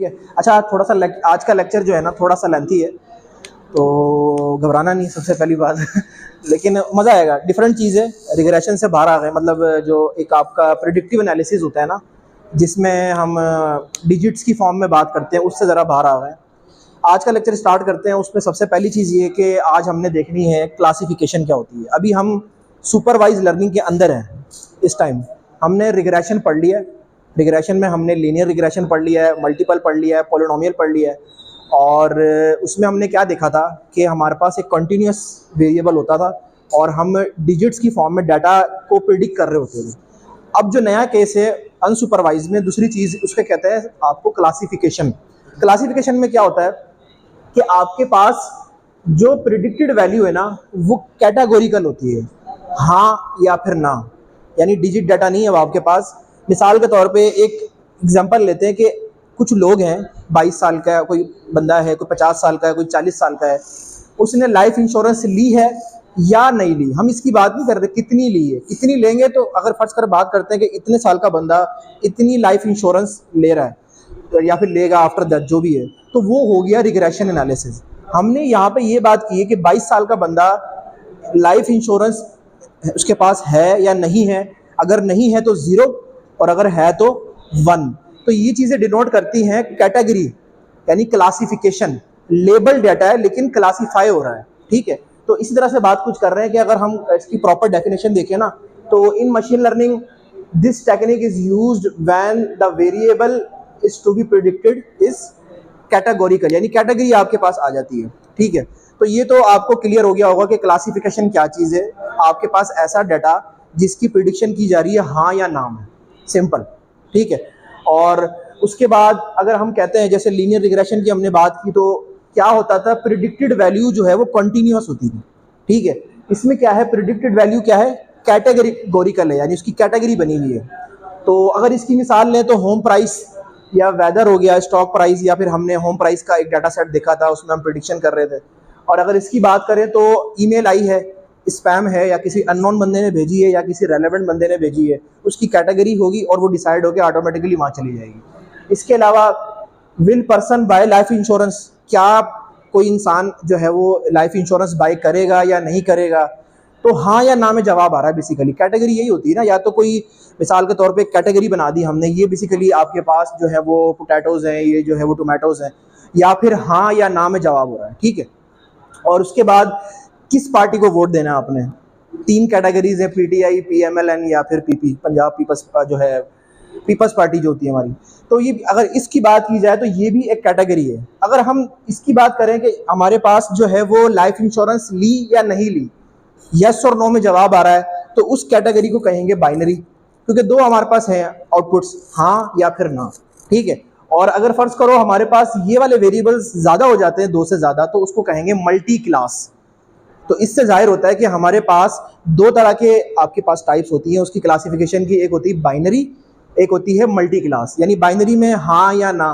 है। अच्छा, थोड़ा सा आज का लेक्चर जो है ना थोड़ा सा लेंथी है, तो घबराना नहीं सबसे पहली बात लेकिन मज़ा आएगा। डिफरेंट चीज़ है, रिग्रेशन से बाहर आ गए, मतलब जो एक आपका प्रिडिक्टिव एनालिसिस होता है ना, जिसमें हम डिजिट्स की फॉर्म में बात करते हैं, उससे ज़रा बाहर आ गए। आज का लेक्चर स्टार्ट करते हैं। उसमें सबसे पहली चीज़ ये कि आज हमने देखनी है क्लासिफिकेशन क्या होती है। अभी हम सुपरवाइज लर्निंग के अंदर हैं। इस टाइम हमने रिग्रेशन पढ़ लिया है। रिग्रेशन में हमने लीनियर रिग्रेशन पढ़ लिया है, मल्टीपल पढ़ लिया है, पॉलिनोमियल पढ़ लिया है। और उसमें हमने क्या देखा था कि हमारे पास एक कंटिन्यूस वेरिएबल होता था और हम डिजिट्स की फॉर्म में डाटा को प्रिडिक्ट कर रहे होते थे। अब जो नया केस है अनसुपरवाइज में, दूसरी चीज़ उसके कहते हैं आपको क्लासिफिकेशन। क्लासिफिकेशन में क्या होता है कि आपके पास जो प्रिडिक्टेड वैल्यू है ना वो कैटेगोरिकल होती है, हाँ या फिर ना, यानी डिजिट डाटा नहीं है अब आपके पास। मिसाल के तौर पे एक एग्जांपल लेते हैं कि कुछ लोग हैं, 22 साल का है कोई बंदा है, कोई 50 साल का है, कोई 40 साल का है, उसने लाइफ इंश्योरेंस ली है या नहीं ली। हम इसकी बात नहीं कर रहे कितनी ली है, कितनी लेंगे तो अगर फर्ज कर बात करते हैं कि इतने साल का बंदा इतनी लाइफ इंश्योरेंस ले रहा है या फिर लेगा आफ्टर दैट जो भी है, तो वो हो गया रिग्रेशन एनालिसिस। हमने यहाँ पे ये बात की है कि 22 साल का बंदा लाइफ इंश्योरेंस उसके पास है या नहीं है। अगर नहीं है तो 0 और अगर है तो 1। तो ये चीज़ें डिनोट करती हैं कैटेगरी, यानी क्लासिफिकेशन। लेबल डाटा है लेकिन क्लासीफाई हो रहा है, ठीक है। तो इसी तरह से बात कुछ कर रहे हैं कि अगर हम इसकी प्रॉपर डेफिनेशन देखें ना, तो in machine learning this technique is used when the variable is to be predicted is categorical, यानी कैटेगरी आपके पास आ जाती है, ठीक है। तो ये तो आपको क्लियर हो गया होगा कि क्लासिफिकेशन क्या चीज़ है। आपके पास ऐसा डाटा जिसकी प्रिडिक्शन की जा रही है हाँ या ना में, सिंपल, ठीक है। और उसके बाद अगर हम कहते हैं जैसे लीनियर रिग्रेशन की हमने बात की, तो क्या होता था, प्रिडिक्टेड वैल्यू जो है वो कंटिन्यूअस होती थी, ठीक है। इसमें क्या है, प्रिडिक्टेड वैल्यू क्या है, कैटेगोरिकल है, यानी उसकी कैटेगरी बनी हुई है। तो अगर इसकी मिसाल लें तो होम प्राइस या वेदर हो गया, स्टॉक प्राइस, या फिर हमने होम प्राइस का एक डाटा सेट देखा था, उसमें हम प्रिडिक्शन कर रहे थे। और अगर इसकी बात करें तो ईमेल आई है, स्पैम है, या किसी अननोन बंदे ने भेजी है या किसी रेलेवेंट बंदे ने भेजी है, उसकी कैटेगरी होगी और वो डिसाइड होकर ऑटोमेटिकली वहाँ चली जाएगी। इसके अलावा will person by life insurance, क्या कोई इंसान जो है वो लाइफ इंश्योरेंस बाय करेगा या नहीं करेगा, तो हाँ या ना में जवाब आ रहा है। बेसिकली कैटेगरी यही होती है ना, या तो कोई मिसाल के तौर पे कैटेगरी बना दी हमने, ये बेसिकली आपके पास जो है वो पोटैटोज़ हैं, ये जो है वो टोमेटोज़ हैं, या फिर हाँ या ना में जवाब हो रहा है, ठीक है। और उसके बाद किस पार्टी को वोट देना है आपने, 3 कैटेगरीज है, पीटीआई, पीएमएलएन या फिर पीपी, पंजाब पीपल्स जो है पीपल्स पार्टी जो होती है हमारी। तो ये अगर इसकी बात की जाए तो ये भी एक कैटेगरी है। अगर हम इसकी बात करें कि हमारे पास जो है वो लाइफ इंश्योरेंस ली या नहीं ली, यस और नो में जवाब आ रहा है, तो उस कैटेगरी को कहेंगे बाइनरी, क्योंकि 2 हमारे पास हैं आउटपुट्स, हाँ या फिर ना, ठीक है। और अगर फर्ज करो हमारे पास ये वाले वेरिएबल्स ज़्यादा हो जाते हैं, 2 से ज़्यादा, तो उसको कहेंगे मल्टी क्लास। तो इससे जाहिर होता है कि हमारे पास 2 तरह के आपके पास टाइप्स होती हैं उसकी क्लासिफिकेशन की। एक होती है बाइनरी, एक होती है मल्टी क्लास। यानी बाइनरी में हाँ या ना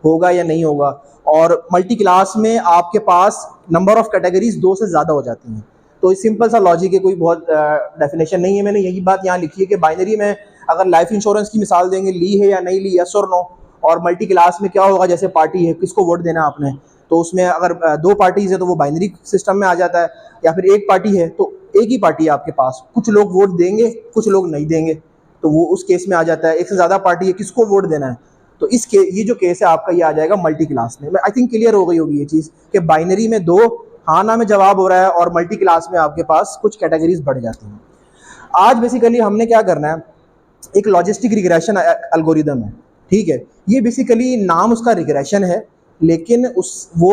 होगा या नहीं होगा, और मल्टी क्लास में आपके पास नंबर ऑफ कैटेगरीज 2 से ज़्यादा हो जाती हैं। तो इस सिंपल सा लॉजिक है, कोई बहुत डेफिनेशन नहीं है। मैंने यही बात यहाँ लिखी है कि बाइनरी में अगर लाइफ इंश्योरेंस की मिसाल देंगे, ली है या नहीं ली, यस और नो। और मल्टी क्लास में क्या होगा, जैसे पार्टी है, किसको वोट देना आपने, तो उसमें अगर 2 पार्टीज है तो वो बाइनरी सिस्टम में आ जाता है, या फिर एक पार्टी है तो एक ही पार्टी है आपके पास, कुछ लोग वोट देंगे कुछ लोग नहीं देंगे, तो वो उस केस में आ जाता है। एक से ज़्यादा पार्टी है, किसको वोट देना है, तो ये जो केस है आपका, ये आ जाएगा मल्टी क्लास में। आई थिंक क्लियर हो गई होगी ये चीज़ कि बाइनरी में 2 हाँ ना में जवाब हो रहा है, और मल्टी क्लास में आपके पास कुछ कैटेगरीज बढ़ जाती हैं। आज बेसिकली हमने क्या करना है, एक लॉजिस्टिक रिग्रेशन एल्गोरिदम है, ठीक है। ये बेसिकली नाम उसका रिग्रेशन है, लेकिन वो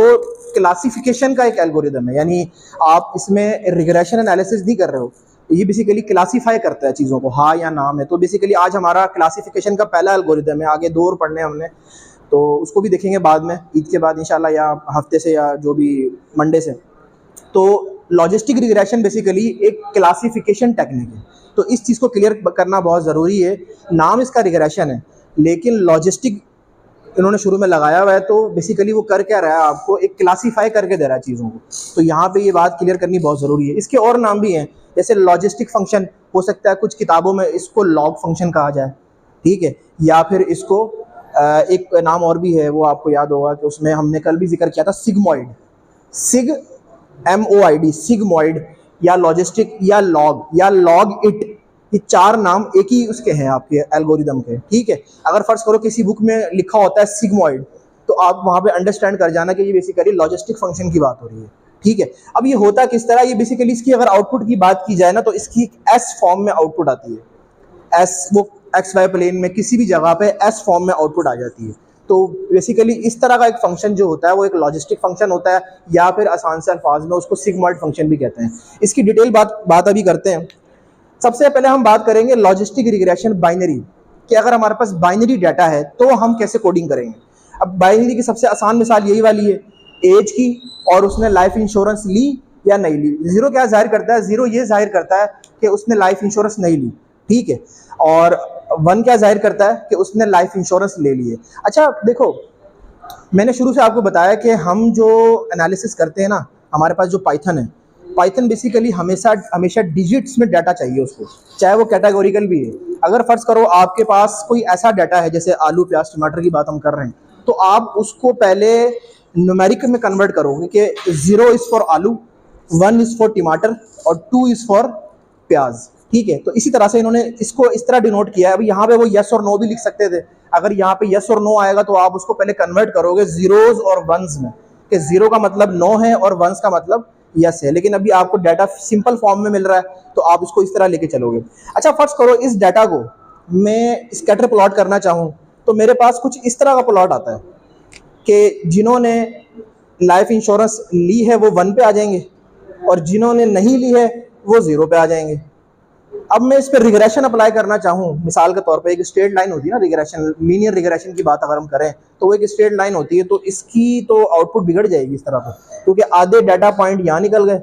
क्लासिफिकेशन का एक एल्गोरिदम है। यानी आप इसमें रिग्रेशन एनालिसिस नहीं कर रहे हो, ये बेसिकली क्लासीफाई करता है चीज़ों को, हाँ या ना में। तो बेसिकली आज हमारा क्लासिफिकेशन का पहला एल्गोरिदम है, आगे 2 और पढ़ने हमने, तो उसको भी देखेंगे बाद में, ईद के बाद इंशाल्लाह, या हफ्ते से, या जो भी मंडे से। तो लॉजिस्टिक रिग्रेशन बेसिकली एक क्लासिफिकेशन टेक्निक है। तो इस चीज़ को क्लियर करना बहुत ज़रूरी है। नाम इसका रिग्रेशन है, लेकिन लॉजिस्टिक इन्होंने शुरू में लगाया हुआ है, तो बेसिकली वो कर क्या रहा है, आपको एक क्लासीफाई करके दे रहा है चीज़ों को। तो यहाँ पे ये बात क्लियर करनी बहुत ज़रूरी है। इसके और नाम भी हैं, जैसे लॉजिस्टिक फंक्शन हो सकता है, कुछ किताबों में इसको लॉग फंक्शन कहा जाए, ठीक है, या फिर इसको एक नाम और भी है, वो आपको याद होगा कि उसमें हमने कल भी जिक्र किया था, सिगमॉइड, सिग MOID, सिगमॉइड, या लॉजिस्टिक, या लॉग इट। ये 4 नाम एक ही उसके हैं आपके एल्गोरिदम के, ठीक है। अगर फर्ज करो किसी बुक में लिखा होता है सिगमॉइड, तो आप वहां पे अंडरस्टैंड कर जाना कि ये बेसिकली लॉजिस्टिक फंक्शन की बात हो रही है, ठीक है। अब ये होता किस तरह, ये बेसिकली इसकी अगर आउटपुट की बात की जाए ना, तो इसकी एस फॉर्म में आउटपुट आती है। एस, वो XY प्लेन में किसी भी जगह पे एस फॉर्म में आउटपुट आ जाती है। तो बेसिकली इस तरह का एक फंक्शन जो होता है वो एक लॉजिस्टिक फंक्शन होता है, या फिर आसान से अल्फाज में उसको सिगमॉइड फंक्शन भी कहते हैं। इसकी डिटेल बात अभी करते हैं। सबसे पहले हम बात करेंगे लॉजिस्टिक रिग्रेशन बाइनरी, कि अगर हमारे पास बाइनरी डाटा है तो हम कैसे कोडिंग करेंगे। अब बाइनरी की सबसे आसान मिसाल यही वाली है, एज की, और उसने लाइफ इंश्योरेंस ली या नहीं ली। जीरो क्या जाहिर करता है, जीरो ये जाहिर करता है कि उसने लाइफ इंश्योरेंस नहीं ली, ठीक है। और 1 क्या जाहिर करता है कि उसने लाइफ इंश्योरेंस ले ली है। अच्छा देखो, मैंने शुरू से आपको बताया कि हम जो एनालिसिस करते हैं ना, हमारे पास जो पाइथन है, पाइथन बेसिकली हमेशा डिजिट्स में डाटा चाहिए उसको, चाहे वो कैटेगोरिकल भी है। अगर फर्ज करो आपके पास कोई ऐसा डाटा है, जैसे आलू प्याज टमाटर की बात हम कर रहे हैं, तो आप उसको पहले न्यूमेरिक में कन्वर्ट करोगे कि 0 इज़ फॉर आलू, 1 इज़ फॉर टमाटर और 2 इज़ फॉर प्याज, ठीक है। तो इसी तरह से इन्होंने इसको इस तरह डिनोट किया है। अभी यहाँ पे वो यस और नो भी लिख सकते थे। अगर यहाँ पे यस और नो आएगा तो आप उसको पहले कन्वर्ट करोगे जीरोज और वंस में, कि 0 का मतलब नो है और वंस का मतलब यस है। लेकिन अभी आपको डाटा सिंपल फॉर्म में मिल रहा है, तो आप उसको इस तरह लेके चलोगे। अच्छा फर्ज करो इस डाटा को मैं स्कैटर प्लॉट करना चाहूँ, तो मेरे पास कुछ इस तरह का प्लॉट आता है कि जिन्होंने लाइफ इंश्योरेंस ली है वो 1 पे आ जाएंगे, और जिन्होंने नहीं ली है वो 0 पे आ जाएंगे। अब मैं इस पर रिग्रेशन अप्लाई करना चाहूँ, मिसाल के तौर पे एक स्ट्रेट लाइन होती है ना, रिग्रेशन, लीनियर रिग्रेशन की बात अगर हम करें तो वो एक स्ट्रेट लाइन होती है, तो इसकी तो आउटपुट बिगड़ जाएगी इस तरह से, क्योंकि आधे डाटा पॉइंट यहाँ निकल गए,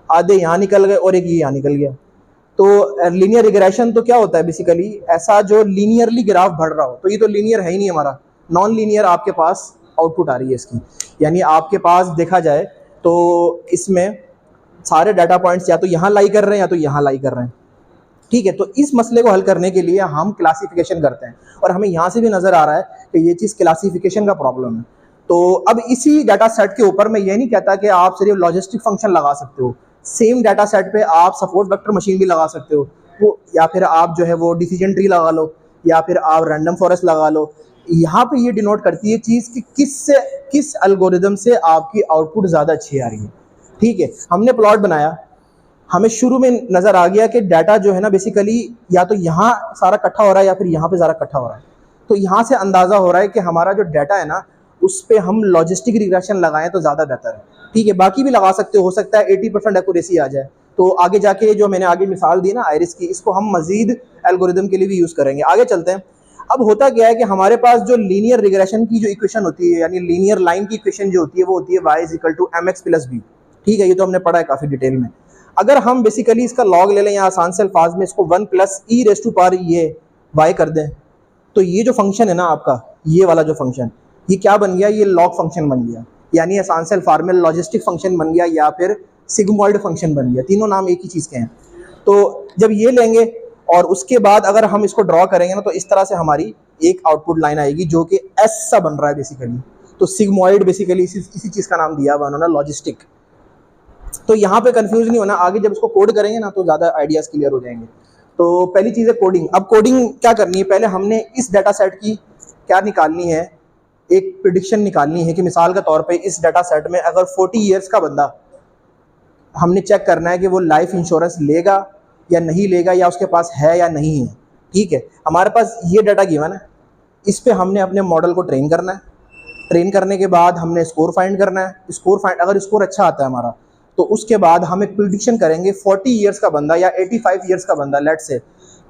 आधे यहाँ निकल गए और एक ये यहाँ निकल गया। तो लीनियर रिग्रेशन तो क्या होता है बेसिकली, ऐसा जो लीनियरली ग्राफ बढ़ रहा हो, तो ये तो लीनियर है ही नहीं हमारा, नॉन लीनियर आपके पास आउटपुट आ रही है इसकी। यानी आपके पास देखा जाए तो इसमें सारे डाटा पॉइंट्स या तो यहाँ लाई कर रहे हैं या तो यहाँ लाई कर रहे हैं, ठीक है। तो इस मसले को हल करने के लिए हम क्लासिफिकेशन करते हैं, और हमें यहाँ से भी नजर आ रहा है कि ये चीज़ क्लासिफिकेशन का प्रॉब्लम है। तो अब इसी डाटा सेट के ऊपर मैं ये नहीं कहता कि आप सिर्फ लॉजिस्टिक फंक्शन लगा सकते हो, सेम डाटा सेट पे आप सपोर्ट वेक्टर मशीन भी लगा सकते हो, वो या फिर आप जो है वो डिसीजन ट्री लगा लो, या फिर आप रैंडम फॉरेस्ट लगा लो। यहाँ पे ये डिनोट करती है चीज़ कि किस एल्गोरिदम से आपकी आउटपुट ज़्यादा अच्छी आ रही है, ठीक है। हमने प्लॉट बनाया, हमें शुरू में नजर आ गया कि डाटा जो है ना बेसिकली या तो यहाँ सारा इकट्ठा हो रहा है या फिर यहाँ पे सारा इकट्ठा हो रहा है। तो यहाँ से अंदाजा हो रहा है कि हमारा जो डाटा है ना उस पर हम लॉजिस्टिक रिग्रेशन लगाएं तो ज़्यादा बेहतर है, ठीक है। बाकी भी लगा सकते हो सकता है 80% एक्यूरेसी आ जाए। तो आगे जाके जो मैंने आगे मिसाल दी ना आयरिस की, इसको हम मजीद एल्गोरिदम के लिए भी यूज़ करेंगे। आगे चलते हैं। अब होता क्या है कि हमारे पास जो लीनियर रिग्रेशन की जो इक्वेशन होती है, यानी लीनियर लाइन की इक्वेशन जो होती है, वो होती है y = mx + b, ठीक है। ये तो हमने पढ़ा है काफ़ी डिटेल में। अगर हम बेसिकली इसका लॉग ले लें या आसान से अल्फाज में इसको 1 + e⁻⁴ y कर दें, तो ये जो फंक्शन है ना आपका, ये वाला जो फंक्शन, ये क्या बन गया, ये लॉग फंक्शन बन गया। यानी आसान से अल्फाज में लॉजिस्टिक फंक्शन बन गया या फिर सिग्मॉइड फंक्शन बन गया, तीनों नाम एक ही चीज़ के हैं। तो जब ये लेंगे और उसके बाद अगर हम इसको ड्रॉ करेंगे ना, तो इस तरह से हमारी एक आउटपुट लाइन आएगी जो कि एस सा बन रहा है बेसिकली। तो सिग्मॉइड बेसिकली इसी चीज़ का नाम दिया हुआ उन्होंने, लॉजिस्टिक। तो यहाँ पे कंफ्यूज नहीं होना, आगे जब इसको कोड करेंगे ना तो ज़्यादा आइडियाज़ क्लियर हो जाएंगे। तो पहली चीज़ है कोडिंग। अब कोडिंग क्या करनी है, पहले हमने इस डाटा सेट की क्या निकालनी है, एक प्रिडिक्शन निकालनी है कि मिसाल के तौर पे इस डाटा सेट में अगर 40 ईयर्स का बंदा, हमने चेक करना है कि वो लाइफ इंश्योरेंस लेगा या नहीं लेगा, या उसके पास है या नहीं है, ठीक है। हमारे पास ये डाटा गिवन है, इस पे हमने अपने मॉडल को ट्रेन करना है। ट्रेन करने के बाद हमने स्कोर फाइंड करना है। अगर स्कोर अच्छा आता है हमारा, तो उसके बाद हम एक प्रिडिक्शन करेंगे 40 ईयर्स का बंदा या 85 ईयर्स का बंदा, लेट से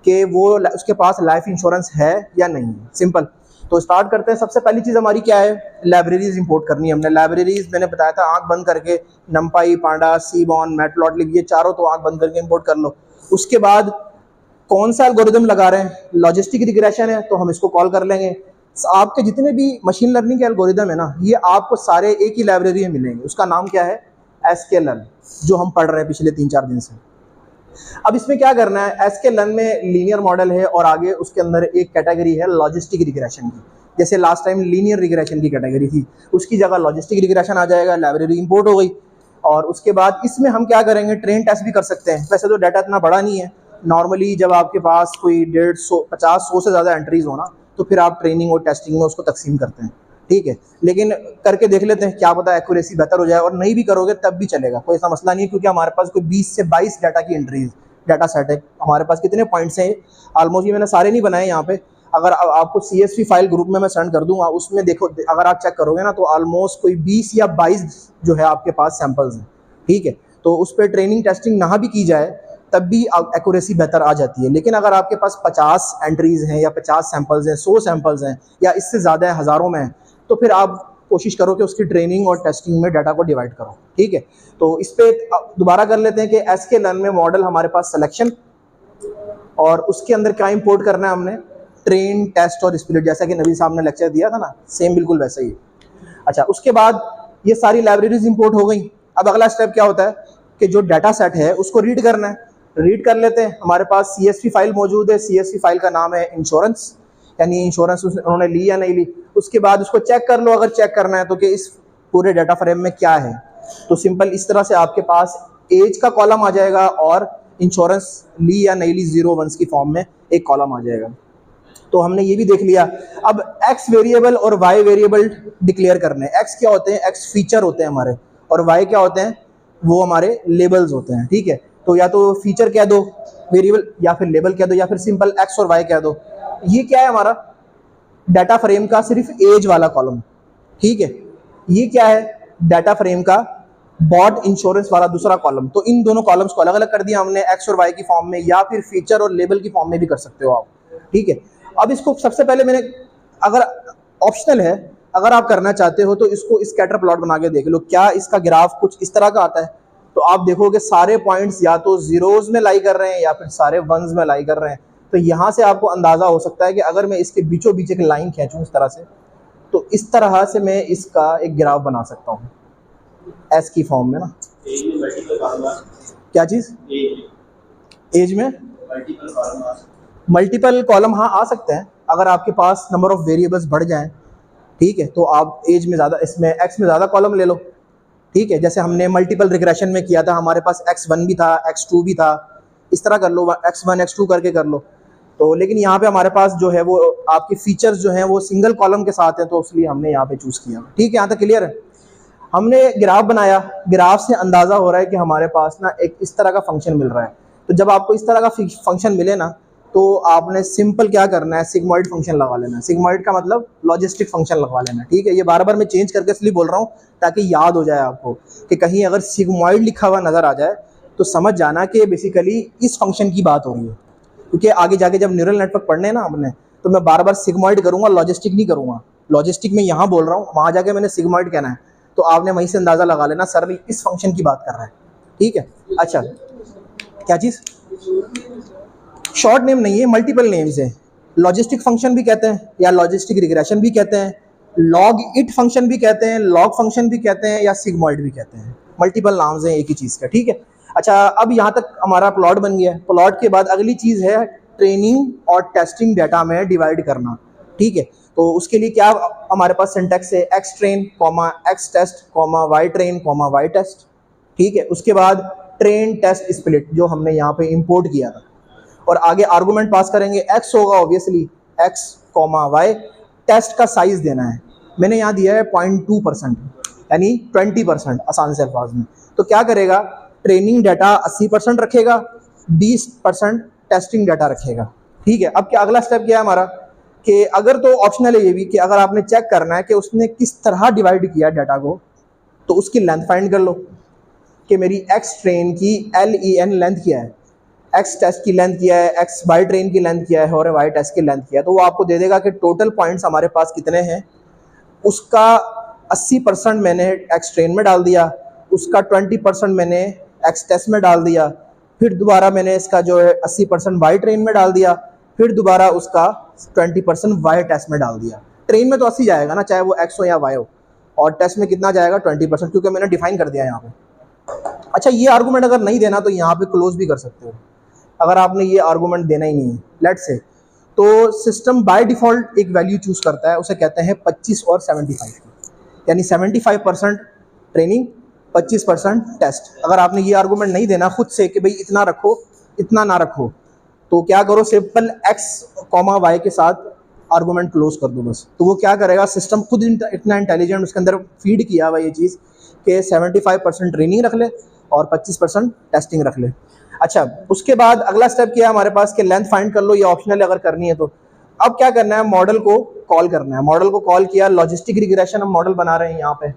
कि वो उसके पास लाइफ इंश्योरेंस है या नहीं है। सिंपल। तो स्टार्ट करते हैं। सबसे पहली चीज़ हमारी क्या है, लाइब्रेरीज इंपोर्ट करनी है हमने। लाइब्रेरीज मैंने बताया था आंख बंद करके, नंपाई, पांडा, सीबॉन, मैटप्लॉटलिब, ये चारों तो आंख बंद करके इंपोर्ट कर लो। उसके बाद कौन सा एल्गोरिदम लगा रहे हैं, लॉजिस्टिक रिग्रेशन है तो हम इसको कॉल कर लेंगे। आपके जितने भी मशीन लर्निंग के एल्गोरिदम है ना, ये आपको सारे एक ही लाइब्रेरी में मिलेंगे। उसका नाम क्या है, sklearn, जो हम पढ़ रहे हैं पिछले 3-4 दिन से। अब इसमें क्या करना है, sklearn में लीनियर मॉडल है और आगे उसके अंदर एक कैटेगरी है लॉजिस्टिक रिग्रेशन की। जैसे लास्ट टाइम लीनियर रिग्रेशन की कैटेगरी थी, उसकी जगह लॉजिस्टिक रिग्रेशन आ जाएगा, लाइब्रेरी इंपोर्ट हो गई। और उसके बाद इसमें हम क्या करेंगे, ट्रेन टेस्ट भी कर सकते हैं। वैसे तो डाटा इतना बड़ा नहीं है, नॉर्मली जब आपके पास कोई 150 50 100 से ज़्यादा एंट्रीज होना तो फिर आप ट्रेनिंग और टेस्टिंग में उसको तकसीम करते हैं, ठीक है। लेकिन करके देख लेते हैं, क्या पता एक्यूरेसी बेहतर हो जाए, और नहीं भी करोगे तब भी चलेगा, कोई ऐसा मसला नहीं है, क्योंकि हमारे पास कोई 20 से 22 डाटा की एंट्रीज डाटा सेट है। हमारे पास कितने पॉइंट्स हैं ऑलमोस्ट, ये मैंने सारे नहीं बनाए यहाँ पे, अगर आपको CSV फाइल ग्रुप में मैं सेंड कर दूंगा, उसमें देखो, अगर आप चेक करोगे ना तो ऑलमोस्ट कोई 20 या 22 जो है आपके पास सैंपल्स हैं, ठीक है। तो उस पर ट्रेनिंग टेस्टिंग ना भी की जाए तब भी एक्यूरेसी बेहतर आ जाती है। लेकिन अगर आपके पास 50 एंट्रीज हैं या 50 सैंपल्स हैं, 100 सैंपल्स हैं या इससे ज़्यादा है, हज़ारों में हैं, तो फिर आप कोशिश करो कि उसकी ट्रेनिंग और टेस्टिंग में डाटा को डिवाइड करो, ठीक है। तो इस पर दोबारा कर लेते हैं कि sklearn में मॉडल हमारे पास सिलेक्शन, और उसके अंदर क्या इंपोर्ट करना है हमने, ट्रेन, टेस्ट और स्प्लिट, जैसा कि नबी साहब ने लेक्चर दिया था ना, सेम बिल्कुल वैसा ही। अच्छा, उसके बाद ये सारी लाइब्रेरीज इंपोर्ट हो गई। अब अगला स्टेप क्या होता है कि जो डाटा सेट है उसको रीड करना है। रीड कर लेते हैं, हमारे पास CSV फाइल मौजूद है। CSV फाइल का नाम है इंश्योरेंस, यानी इंश्योरेंस उन्होंने ली या नहीं ली। उसके बाद उसको चेक कर लो, अगर चेक करना है तो कि इस पूरे डाटा फ्रेम में क्या है। तो सिंपल इस तरह से आपके पास एज का कॉलम आ जाएगा और इंश्योरेंस ली या नहीं ली 0 1 की फॉर्म में एक कॉलम आ जाएगा। तो हमने ये भी देख लिया। अब X वेरिएबल और Y वेरिएबल डिक्लेयर करने। X क्या होते हैं, X फीचर होते हैं हमारे, और Y क्या होते हैं, वो हमारे लेबल्स होते हैं, ठीक है। तो या तो फीचर कह दो वेरिएबल, या फिर लेबल कह दो, या फिर सिंपल X और Y कह दो। ये क्या है, हमारा डाटा फ्रेम का सिर्फ एज वाला कॉलम, ठीक है। ये क्या है, डाटा फ्रेम का बॉट इंश्योरेंस वाला दूसरा कॉलम। तो इन दोनों कॉलम्स को अलग अलग कर दिया हमने, X और Y की फॉर्म में, या फिर फीचर और लेबल की फॉर्म में भी कर सकते हो आप, ठीक है। अब इसको सबसे पहले मैंने, अगर ऑप्शनल है, अगर आप करना चाहते हो तो इसको स्कैटर प्लॉट बना के देख लो, क्या इसका ग्राफ कुछ इस तरह का आता है। तो आप देखोगे सारे पॉइंट्स या तो जीरोज में लाई कर रहे हैं या फिर सारे वंस में लाई कर रहे हैं। तो यहाँ से आपको अंदाजा हो सकता है कि अगर मैं इसके बीचों बीच एक लाइन खींचूं इस तरह से, तो इस तरह से मैं इसका एक ग्राफ बना सकता हूँ एस की फॉर्म में ना। क्या चीज, एज में मल्टीपल कॉलम, हाँ आ सकते हैं, अगर आपके पास नंबर ऑफ वेरिएबल्स बढ़ जाएं, ठीक है। तो आप एज में ज़्यादा, इसमें X में ज़्यादा कॉलम ले लो, ठीक है। जैसे हमने मल्टीपल रिग्रेशन में किया था, हमारे पास X1 भी था, X2 भी था, इस तरह कर लो, X1 X2 करके कर लो। तो लेकिन यहाँ पे हमारे पास जो है वो आपके फीचर्स जो हैं वो सिंगल कॉलम के साथ हैं, तो इसलिए हमने यहाँ पे चूज़ किया, ठीक है। यहाँ तक क्लियर है। हमने ग्राफ बनाया, ग्राफ से अंदाज़ा हो रहा है कि हमारे पास ना एक इस तरह का फंक्शन मिल रहा है। तो जब आपको इस तरह का फंक्शन मिले ना, तो आपने सिंपल क्या करना है, सिग्मॉइड फंक्शन लगा लेना है। सिग्मॉइड का मतलब लॉजिस्टिक फंक्शन लगवा लेना है, ठीक है। ये बार बार मैं चेंज करके इसलिए बोल रहा हूँ ताकि याद हो जाए आपको, कि कहीं अगर सिग्मॉइड लिखा हुआ नज़र आ जाए तो समझ जाना कि बेसिकली इस फंक्शन की बात हो रही है। क्योंकि आगे जाके जब न्यूरल नेटवर्क पढ़ने ना हमने, तो मैं बार बार सिग्मॉइड करूँगा, लॉजिस्टिक नहीं करूँगा। लॉजिस्टिक में यहाँ बोल रहा हूँ, वहाँ जाके मैंने सिग्मॉइड कहना है, तो आपने वहीं से अंदाज़ा लगा लेना सर इस फंक्शन की बात कर रहा है, ठीक है। अच्छा, क्या चीज़, शॉर्ट नेम नहीं है, मल्टीपल नेम्स है। लॉजिस्टिक फंक्शन भी कहते हैं, या लॉजिस्टिक रिग्रेशन भी कहते हैं, लॉग इट फंक्शन भी कहते हैं, लॉग फंक्शन भी कहते हैं, या सिग्मॉइड भी कहते हैं। मल्टीपल नाम्स हैं एक ही चीज़ का, ठीक है। अच्छा, अब यहाँ तक हमारा प्लॉट बन गया है। प्लॉट के बाद अगली चीज़ है ट्रेनिंग और टेस्टिंग डाटा में डिवाइड करना, ठीक है। तो उसके लिए क्या हमारे पास सिंटैक्स है, X train comma X test comma Y train comma Y test, ठीक है। उसके बाद ट्रेन टेस्ट स्प्लिट जो हमने यहाँ पे इंपोर्ट किया था, और आगे आर्गूमेंट पास करेंगे, एक्स होगा obviously X comma Y, test का साइज देना है। मैंने यहाँ दिया है 0.2%, यानी 20%, आसान से अल्फाज में। तो क्या करेगा, ट्रेनिंग डाटा 80% रखेगा, 20% टेस्टिंग डाटा रखेगा, ठीक है। अब क्या अगला स्टेप क्या है हमारा, कि अगर तो ऑप्शनल है ये भी कि अगर आपने चेक करना है कि उसने किस तरह डिवाइड किया डाटा को, तो उसकी लेंथ फाइंड कर लो कि मेरी एक्स ट्रेन की LEN लेंथ क्या है, एक्स टेस्ट की लेंथ क्या है, एक्स वाई ट्रेन की लेंथ क्या है, और वाई टेस्ट की लेंथ क्या है। तो वो आपको दे देगा कि टोटल पॉइंट्स हमारे पास कितने हैं। उसका 80% मैंने एक्स ट्रेन में डाल दिया, उसका 20% मैंने एक्स टेस्ट में डाल दिया, फिर दोबारा मैंने इसका जो है 80% वाई ट्रेन में डाल दिया, फिर दोबारा उसका 20% वाई टेस्ट में डाल दिया। ट्रेन में तो 80 जाएगा ना, चाहे वो एक्स हो या वाई हो, और टेस्ट में कितना जाएगा 20%, क्योंकि मैंने डिफाइन कर दिया यहाँ पे। अच्छा, ये आर्गूमेंट अगर नहीं देना तो यहाँ पे क्लोज भी कर सकते हो। अगर आपने ये आर्गूमेंट देना ही नहीं है, लेट्स से तो सिस्टम बाय डिफ़ॉल्ट एक वैल्यू चूज़ करता है, उसे कहते हैं 25 और 75 की, यानी 75% ट्रेनिंग, 25% टेस्ट। अगर आपने ये आर्गूमेंट नहीं देना खुद से कि भाई इतना रखो इतना ना रखो, तो क्या करो, सिंपल x, y के साथ आर्गूमेंट क्लोज कर दो बस। तो वो क्या करेगा, सिस्टम खुद इतना इंटेलिजेंट, उसके अंदर फीड किया हुआ ये चीज़ कि 75% ट्रेनिंग रख ले और 25% टेस्टिंग रख ले। अच्छा, उसके बाद अगला स्टेप क्या है हमारे पास कि लेंथ फाइंड कर लो, ये ऑप्शनल अगर करनी है तो। अब क्या करना है, मॉडल को कॉल करना है। मॉडल को कॉल किया, लॉजिस्टिक रिग्रेशन हम मॉडल बना रहे हैं यहाँ पे,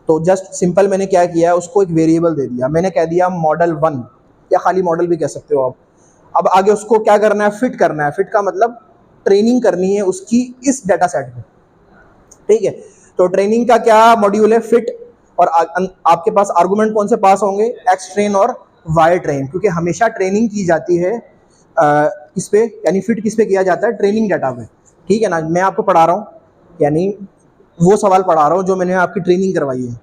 तो जस्ट सिंपल मैंने क्या किया, उसको एक वेरिएबल दे दिया, मैंने कह दिया मॉडल 1 या खाली मॉडल भी कह सकते हो आप। अब आगे उसको क्या करना है, फिट करना है। फिट का मतलब ट्रेनिंग करनी है उसकी इस डाटा सेट में, ठीक है। तो ट्रेनिंग का क्या मॉड्यूल है, फिट, और आपके पास आर्गुमेंट कौन से पास होंगे, एक्स ट्रेन और वाई ट्रेन, क्योंकि हमेशा ट्रेनिंग की जाती है किस पे, यानी फिट किस पे किया जाता है, ट्रेनिंग डाटा पे, ठीक है ना। मैं आपको पढ़ा रहा हूँ, यानी वो सवाल पढ़ा रहा हूँ जो मैंने आपकी ट्रेनिंग करवाई है।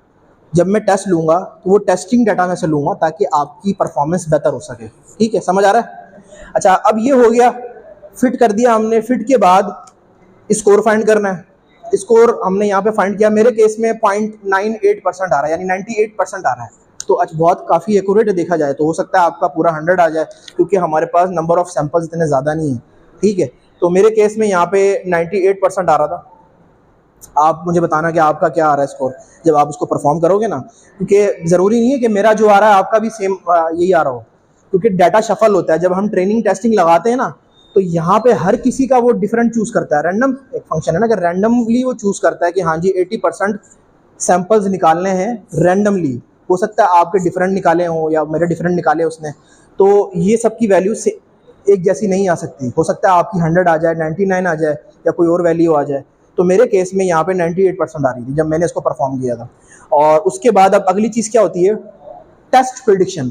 जब मैं टेस्ट लूँगा तो वो टेस्टिंग डाटा में से लूँगा ताकि आपकी परफॉर्मेंस बेहतर हो सके, ठीक है, समझ आ रहा है। अच्छा, अब ये हो गया, फिट कर दिया हमने। फिट के बाद स्कोर फाइंड करना है। स्कोर हमने यहाँ पे फाइंड किया, मेरे केस में 0.98% आ रहा है, यानी 98% आ रहा है। तो अच्छा, बहुत काफ़ी एक्यूरेट है देखा जाए तो। हो सकता है आपका पूरा 100 आ जाए, क्योंकि हमारे पास नंबर ऑफ सैंपल्स इतने ज़्यादा नहीं है, ठीक है। तो मेरे केस में यहाँ पे 98% आ रहा था। आप मुझे बताना कि आपका क्या आ रहा है स्कोर जब आप उसको परफॉर्म करोगे ना, क्योंकि ज़रूरी नहीं है कि मेरा जो आ रहा है आपका भी सेम यही आ रहा हो, क्योंकि डाटा शफल होता है। जब हम ट्रेनिंग टेस्टिंग लगाते हैं ना, तो यहाँ पे हर किसी का वो डिफरेंट चूज़ करता है। रैंडम एक फंक्शन है ना, कि रैंडमली वो चूज़ करता है कि हाँ जी 80% सैंपल्स निकालने हैं रैंडमली। हो सकता है आपके डिफरेंट निकाले हों या मेरे डिफरेंट निकाले उसने, तो ये सब की वैल्यू से एक जैसी नहीं आ सकती। हो सकता है आपकी 100 आ जाए, 99 आ जाए, या कोई और वैल्यू आ जाए। तो मेरे केस में यहाँ पे 98% आ रही थी जब मैंने इसको परफॉर्म किया था। और उसके बाद अब अगली चीज़ क्या होती है, टेस्ट प्रिडिक्शन।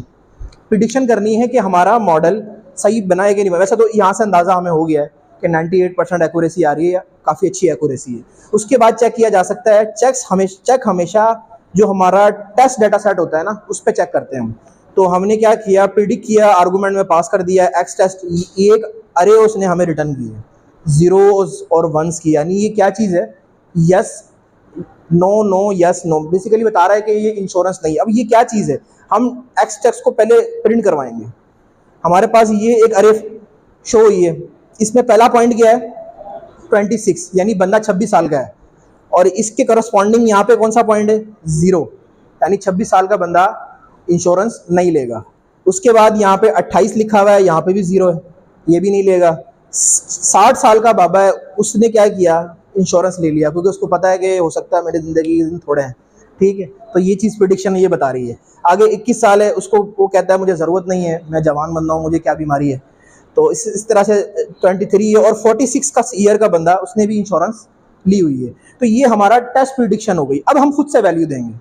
प्रिडिक्शन करनी है कि हमारा मॉडल सही बनाया कि नहीं। वैसे तो यहाँ से अंदाज़ा हमें हो गया है कि 98% एक्यूरेसी आ रही है, काफ़ी अच्छी एक्यूरेसी है। उसके बाद चेक किया जा सकता है, चेक हमेशा जो हमारा टेस्ट डाटा सेट होता है ना, उस पर चेक करते हैं हम। तो हमने क्या किया, प्रिडिक्ट किया, आर्गूमेंट में पास कर दिया एक्स टेस्ट, ये एक अरे उसने हमें रिटर्न की है, जीरोस और वंस की, यानी ये क्या चीज़ है, yes no no yes no, basically बता रहा है कि ये इंश्योरेंस नहीं। अब ये क्या चीज़ है, हम एक्स टेक्स्ट को पहले प्रिंट करवाएंगे। हमारे पास ये एक अरे शो हुई है, इसमें पहला पॉइंट क्या है, 26, यानी बंदा 26 साल का है, और इसके करस्पॉन्डिंग यहाँ पे कौन सा पॉइंट है, 0, यानी 26 साल का बंदा इंश्योरेंस नहीं लेगा। उसके बाद यहाँ पे 28 लिखा हुआ है, यहाँ पे भी 0 है, ये भी नहीं लेगा। 60 साल का बाबा है, उसने क्या किया, इंश्योरेंस ले लिया, क्योंकि उसको पता है कि हो सकता है मेरी ज़िंदगी के दिन थोड़े हैं, ठीक है। तो ये चीज़ प्रिडिक्शन ये बता रही है। आगे 21 साल है, उसको वो कहता है मुझे ज़रूरत नहीं है, मैं जवान बंदा हूँ, मुझे क्या बीमारी है। तो इस तरह से 23 है, और 46 का ईयर का बंदा, उसने भी इंश्योरेंस ली हुई है। तो ये हमारा टेस्ट प्रिडिक्शन हो गई। अब हम खुद से वैल्यू देंगे,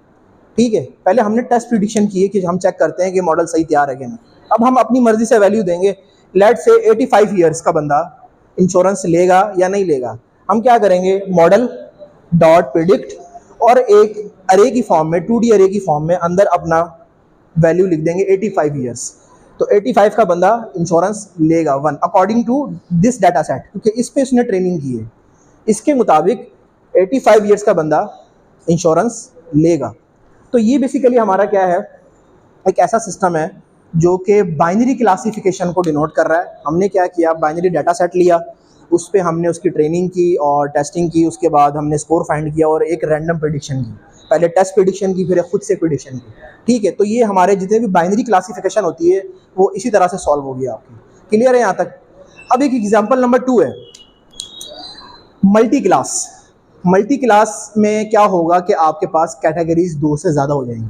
ठीक है। पहले हमने टेस्ट प्रिडिक्शन की है कि हम चेक करते हैं कि मॉडल सही तैयार है कि नहीं। अब हम अपनी मर्जी से वैल्यू देंगे। लेट से 85 ईयर्स का बंदा इंश्योरेंस लेगा या नहीं लेगा। हम क्या करेंगे, मॉडल डॉट प्रिडिक्ट, और एक अरे की फॉर्म में, 2D अरे की फॉर्म में अंदर अपना वैल्यू लिख देंगे 85 ईयर्स। तो 85 का बंदा इंश्योरेंस लेगा 1 according to this data set, क्योंकि इस पे उसने ट्रेनिंग की है। इसके मुताबिक 85 ईयर्स का बंदा इंश्योरेंस लेगा। तो ये बेसिकली हमारा क्या है, एक ऐसा सिस्टम है जो कि बाइनरी क्लासिफिकेशन को डिनोट कर रहा है। हमने क्या किया, बाइनरी डाटा सेट लिया, उस पर हमने उसकी ट्रेनिंग की और टेस्टिंग की, उसके बाद हमने स्कोर फाइंड किया और एक रैंडम प्रेडिक्शन की। पहले टेस्ट प्रेडिक्शन की, फिर खुद से प्रेडिक्शन की, ठीक है। तो ये हमारे जितने भी बाइनरी क्लासिफिकेशन होती है वो इसी तरह से सॉल्व होगी आपकी। क्लियर है यहाँ तक। अब एक एग्जाम्पल नंबर 2 है मल्टी क्लास। मल्टी क्लास में क्या होगा कि आपके पास कैटेगरीज 2 से ज़्यादा हो जाएंगी,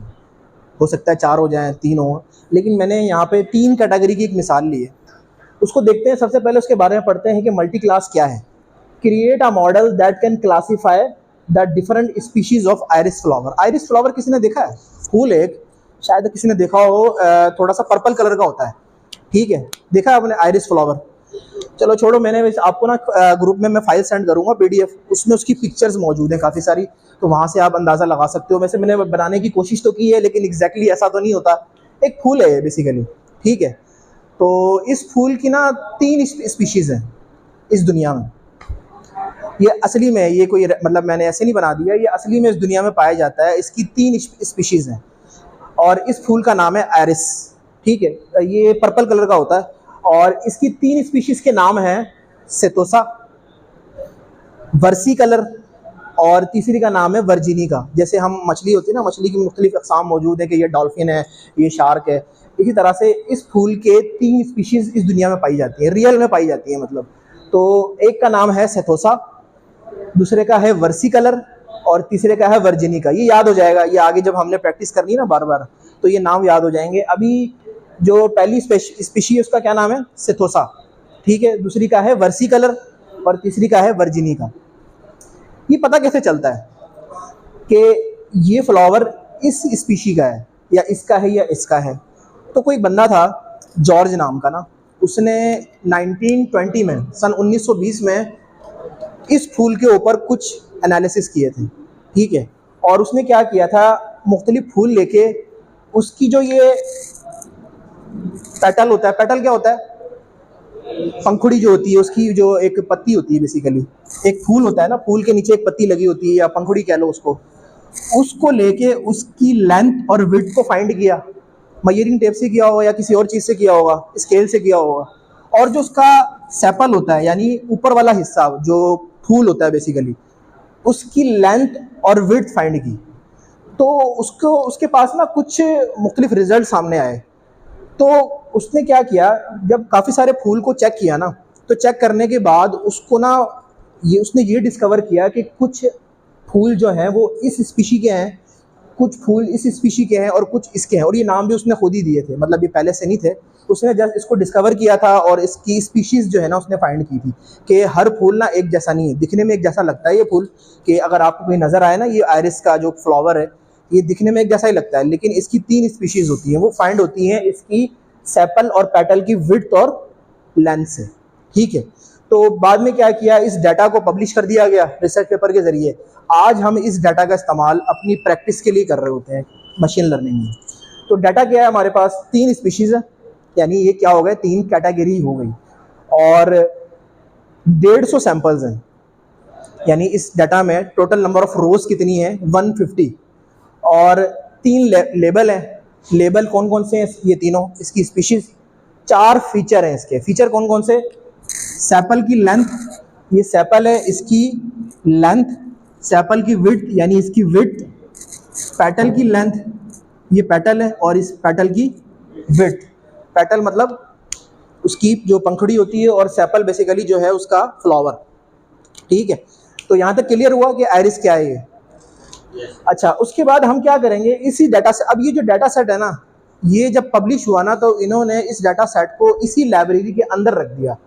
हो सकता है 4 हो जाएं, 3 हो, लेकिन मैंने यहाँ पे 3 कैटेगरी की एक मिसाल ली है। उसको देखते हैं। सबसे पहले उसके बारे में पढ़ते हैं कि मल्टी क्लास क्या है। Create a model that can classify the different species of iris flower. Iris flower किसी ने देखा है, फूल एक, शायद किसी ने देखा हो, थोड़ा सा पर्पल कलर का होता है, ठीक है, देखा है आपने आयरिस फ्लावर। चलो छोड़ो, मैंने आपको ना ग्रुप में मैं फाइल सेंड करूँगा PDF, उसमें उसकी पिक्चर्स मौजूद हैं काफ़ी सारी, तो वहाँ से आप अंदाज़ा लगा सकते हो। वैसे मैंने बनाने की कोशिश तो की है, लेकिन एग्जैक्टली ऐसा तो नहीं होता। एक फूल है बेसिकली, ठीक है। तो इस फूल की ना 3 स्पीशीज़ हैं, इस दुनिया में। ये असली में, ये कोई मतलब मैंने ऐसे नहीं बना दिया, ये असली में इस दुनिया में पाया जाता है। इसकी 3 स्पीशीज़ हैं और इस फूल का नाम है आयरिस, ठीक है। ये पर्पल कलर का होता है और इसकी 3 स्पीशीज़ के नाम हैं सेतोसा, वर्सी कलर और तीसरी का नाम है वर्जिनिका। जैसे हम मछली होती है ना, मछली की मुख्तलिफ अक़साम मौजूद है कि ये डॉल्फिन है, ये शार्क है, इसी तरह से इस फूल के 3 स्पीशीज़ इस दुनिया में पाई जाती है, रियल में पाई जाती है मतलब। तो एक का नाम है सेतोसा, दूसरे का है वर्सी कलर और तीसरे का है वर्जिनिका। ये याद हो जाएगा, ये आगे जब हमने प्रैक्टिस करनी है ना बार बार, तो ये नाम याद हो जाएंगे। अभी जो पहली स्पीशी है उसका क्या नाम है, सेतोसा, ठीक है। दूसरी का है वर्सी कलर और तीसरी का है वर्जिनिका। ये पता कैसे चलता है कि ये फ्लावर इस स्पीशी का है या इसका है या इसका है? तो कोई बंदा था जॉर्ज नाम का ना, उसने 1920 में, सन 1920 में इस फूल के ऊपर कुछ एनालिसिस किए थे, ठीक है। और उसने क्या किया था, मुख्तलिफ फूल लेके उसकी जो ये पेटल होता है, पेटल क्या होता है, पंखुड़ी जो होती है, उसकी जो एक पत्ती होती है, बेसिकली एक फूल होता है ना, फूल के नीचे एक पत्ती लगी होती है या पंखुड़ी कह लो उसको लेके उसकी लेंथ और विड्थ को फाइंड किया। मेजरिंग टेप से किया होगा या किसी और चीज़ से किया होगा, स्केल से किया होगा। और जो उसका सेपल होता है यानी ऊपर वाला हिस्सा जो फूल होता है बेसिकली, उसकी लेंथ और विड्थ फाइंड की। तो उसके पास ना कुछ मुख्तलिफ रिजल्ट सामने आए। तो उसने क्या किया, जब काफ़ी सारे फूल को चेक किया ना, तो चेक करने के बाद उसको ना उसने ये डिस्कवर किया कि कुछ फूल जो हैं वो इस स्पीशी के हैं, कुछ फूल इस स्पीशी के हैं और कुछ इसके हैं। और ये नाम भी उसने खुद ही दिए थे, मतलब ये पहले से नहीं थे, उसने जस्ट इसको डिस्कवर किया था और इसकी स्पीशीज़ जो है ना उसने फाइंड की थी कि हर फूल ना एक जैसा नहीं है, दिखने में एक जैसा लगता है ये फूल, कि अगर आपको कोई नज़र आए ना, ये आयरिस का जो फ्लावर है ये दिखने में एक जैसा ही लगता है, लेकिन इसकी 3 स्पीशीज़ होती हैं, वो फाइंड होती हैं इसकी सेपल और पेटल की विड्थ और लेंथ से, ठीक है। तो बाद में क्या किया, इस डाटा को पब्लिश कर दिया गया रिसर्च पेपर के ज़रिए। आज हम इस डाटा का इस्तेमाल अपनी प्रैक्टिस के लिए कर रहे होते हैं मशीन लर्निंग में। तो डाटा क्या है हमारे पास, 3 स्पीशीज़ है, यानी ये क्या हो गए, 3 कैटेगरी हो गई और 150 सैंपल्स हैं। यानी इस डाटा में टोटल नंबर ऑफ रोज कितनी है, 150। और 3 लेबल हैं। लेबल कौन कौन से हैं, ये तीनों इसकी स्पीशीज़। 4 फीचर हैं इसके। फीचर कौन कौन से, सेपल की लेंथ, ये सेपल है, इसकी लेंथ, सेपल की विड्थ यानी इसकी विड्थ, पेटल की लेंथ, ये पेटल है, और इस पेटल की विड्थ। पेटल मतलब उसकी जो पंखुड़ी होती है और सेपल बेसिकली जो है उसका फ्लावर, ठीक है। तो यहाँ तक क्लियर हुआ कि आयरिस क्या है ये। अच्छा, उसके बाद हम क्या करेंगे, इसी डाटा से, अब ये जो डाटा सेट है ना, ये जब पब्लिश हुआ ना, तो इन्होंने इस डाटा सेट को इसी लाइब्रेरी के अंदर रख दिया,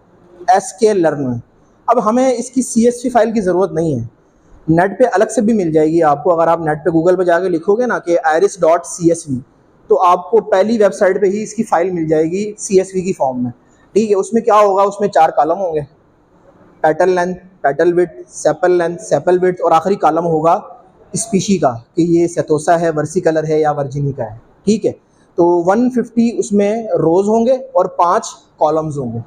sklearn में। अब हमें इसकी CSV फाइल की ज़रूरत नहीं है, नेट पे अलग से भी मिल जाएगी आपको। अगर आप नेट पे गूगल पे जाके लिखोगे ना कि iris.csv, तो आपको पहली वेबसाइट पे ही इसकी फ़ाइल मिल जाएगी CSV की फॉर्म में, ठीक है। उसमें क्या होगा, उसमें 4 कॉलम होंगे, petal length, petal width, sepal length, sepal width, और आखिरी कॉलम होगा स्पीशी का कि ये सेतोसा है, वर्सी कलर है या वर्जिनिका है, ठीक है। तो 150 उसमें रोज़ होंगे और 5 कॉलम्स होंगे,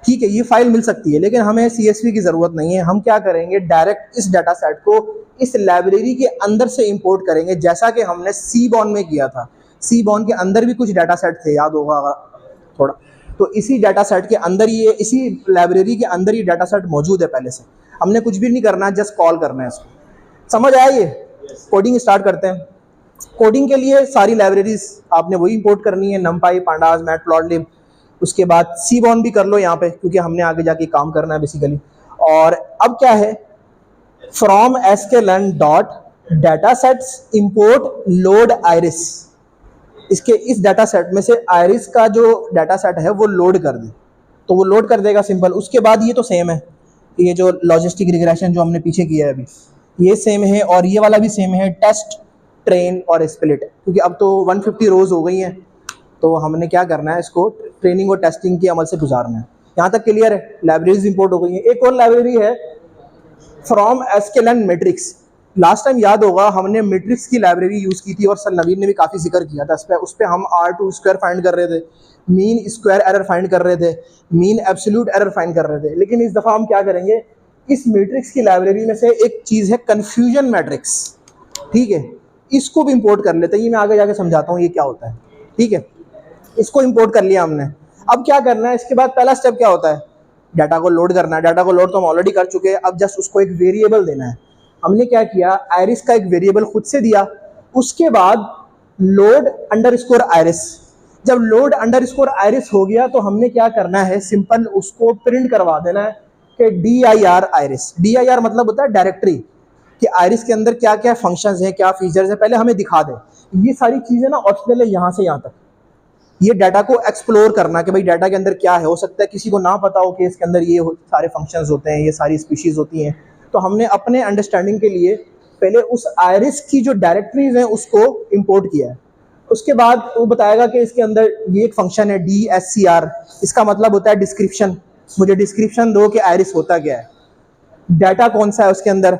ठीक है। ये फाइल मिल सकती है, लेकिन हमें CSV की ज़रूरत नहीं है। हम क्या करेंगे, डायरेक्ट इस डाटा सेट को इस लाइब्रेरी के अंदर से इंपोर्ट करेंगे, जैसा कि हमने सीबॉर्न में किया था। सीबॉर्न के अंदर भी कुछ डाटा सेट थे, याद होगा थोड़ा। तो इसी डाटा सेट के अंदर ये, इसी लाइब्रेरी के अंदर ये डाटा सेट मौजूद है पहले से। हमने कुछ भी नहीं करना है, जस्ट कॉल करना है इसको। समझ आया ये? कोडिंग स्टार्ट करते हैं। कोडिंग के लिए सारी लाइब्रेरीज आपने वही इंपोर्ट करनी है, नमपाई, पांडास, मैटप्लॉटलिब। उसके बाद सीबॉर्न भी कर लो यहाँ पे, क्योंकि हमने आगे जाके काम करना है बेसिकली। और अब क्या है, from sklearn dot data sets import load iris. इसके इस डाटा सेट में से आयरिस का जो डाटा सेट है वो लोड कर दे, तो वो लोड कर देगा, सिंपल। उसके बाद ये तो सेम है, ये जो लॉजिस्टिक रिग्रेशन जो हमने पीछे किया है अभी, ये सेम है, और ये वाला भी सेम है, टेस्ट, ट्रेन और स्प्लिट। क्योंकि अब तो 150 रोज हो गई हैं, तो हमने क्या करना है, इसको ट्रेनिंग और टेस्टिंग के अमल से गुजारना है। यहाँ तक क्लियर है? लाइब्रेरीज इंपोर्ट हो गई हैं। एक और लाइब्रेरी है from sklearn matrix. Last time याद होगा हमने मैट्रिक्स की लाइब्रेरी यूज़ की थी और सर नवीन ने भी काफ़ी जिक्र किया था उस पर हम R2 स्क्वायर फाइंड कर रहे थे, मीन स्क्वायर एरर फाइंड कर रहे थे, मीन एब्सोल्यूट एरर फाइंड कर रहे थे। लेकिन इस दफ़ा हम क्या करेंगे, इस मैट्रिक्स की लाइब्रेरी में से एक चीज़ है कन्फ्यूजन मैट्रिक्स, ठीक है, इसको भी इंपोर्ट कर लेते हैं। ये मैं आगे जाके समझाता हूँ ये क्या होता है, ठीक है। इसको इंपोर्ट कर लिया हमने। अब क्या करना है, इसके बाद पहला स्टेप क्या होता है, डाटा को लोड करना है। डाटा को लोड तो हम ऑलरेडी कर चुके हैं, अब जस्ट उसको एक वेरिएबल देना है। हमने क्या किया, आयरिस का एक वेरिएबल खुद से दिया, उसके बाद लोड अंडरस्कोर आयरिस। जब लोड अंडरस्कोर आयरिस हो गया तो हमने क्या करना है, सिंपल उसको प्रिंट करवा देना है कि dir आयरिस। dir मतलब होता है डायरेक्टरी, कि आयरिस के अंदर क्या क्या फंक्शंस हैं, क्या फीचर्स हैं, पहले हमें दिखा दे। ये सारी चीज़ें ना ऑप्शनल है यहाँ से यहाँ तक। ये डाटा को एक्सप्लोर करना कि भाई डाटा के अंदर क्या है। हो सकता है किसी को ना पता हो कि इसके अंदर ये सारे फंक्शंस होते हैं, ये सारी स्पीशीज़ होती हैं। तो हमने अपने अंडरस्टैंडिंग के लिए पहले उस आयरिस की जो डायरेक्टरीज हैं उसको इंपोर्ट किया है। उसके बाद वो बताएगा कि इसके अंदर ये एक फंक्शन है DSCR, इसका मतलब होता है डिस्क्रिप्शन। मुझे डिस्क्रिप्शन दो कि आयरिस होता क्या है, डाटा कौन सा है उसके अंदर,